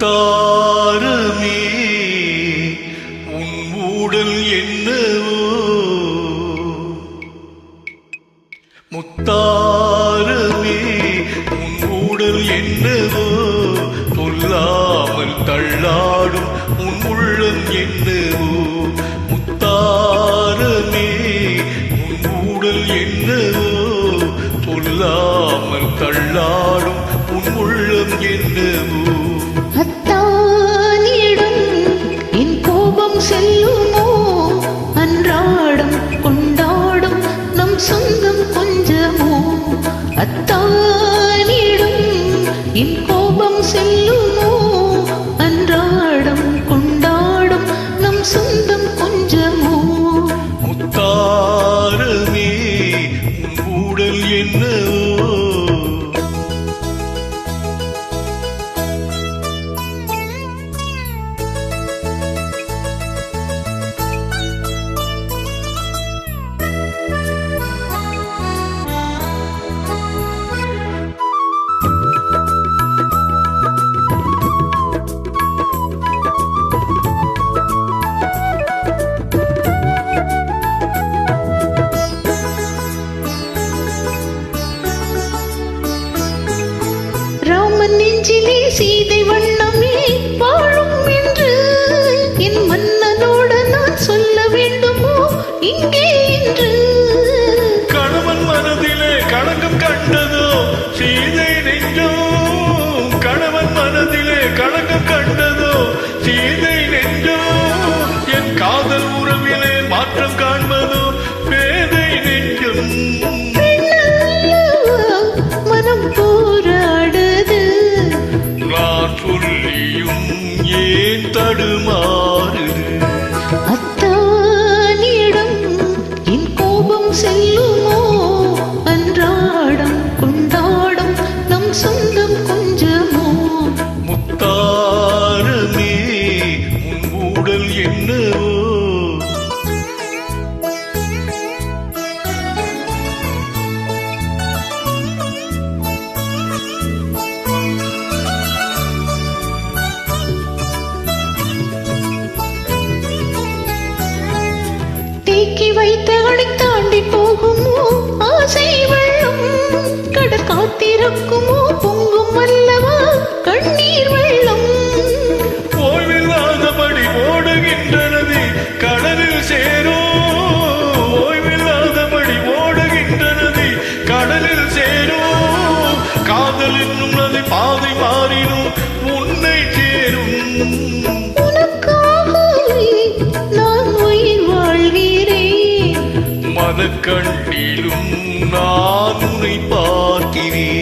முத்தாரமே உன் ஊடல் என்னவோ முத்தாரமே உன் ஊடல் என்னவோ சொல்லாமல் தள்ளாடும் உன் உள்ளம் என்னவோ முத்தாரமே உன் ஊடல் என்னவோ சொல்லாமல் தள்ளாடும் உன் உள்ளம் என்னவோ அத்தானிடம் என் கோபம் செல்லுமோ அன்றாடம் கொண்டாடும் நம் சொந்தம் கொஞ்சமோ அத்தானிடம் என் கோபம் செல்லுமோ அன்றாடம் கொண்டாடும் நம் சொந்தம் கொஞ்சமோ முத்தாரமே உன் ஊடல் என்னவோ ராமன் நெஞ்சிலே சீதை வண்ணமே வாழும் என்று என் மன்னனோடு நான் சொல்ல வேண்டுமோ இங்கே என்று கணவன் மனதிலே களங்கம் கண்டதோ சீதை நெஞ்சோ கணவன் மனதிலே களங்கம் கண்டதோ சீதை நெஞ்சோ என் காதல் உறவிலே மாற்றம் காண்பதோ பேதை நெஞ்சம் மனம் போராடுது நான் சொல்லியும் ஏன் தடுமாறுது அத்தானிடம் என் கோபம் செல்லுமோ அன்றாடம் கொண்டாடும் நம் சொந்தம் கொஞ்சமோ முத்தாரமே உன் ஊடல் என்னவோ தேக்கி வைத்த அணை தாண்டி போகுமோ ஆசை வெள்ளம் கடற்காத்திருக்குமோ பொங்கும் அல்லவா கண்ணீர் வெள்ளம் ஓய்வில்லாதபடி ஓடுகின்றனது கடலில் சேரோ ஓய்வில்லாதபடி ஓடுகின்றனது கடலில் சேரோ காதல் என்னும் நதி பாதை மாறினும் உன்னை சேரும் உனக்காகவே நான் உயிர் வாழ்கிறேன் மனக்கண்ணிலும் நான் உன்னை பார்க்கிறேன்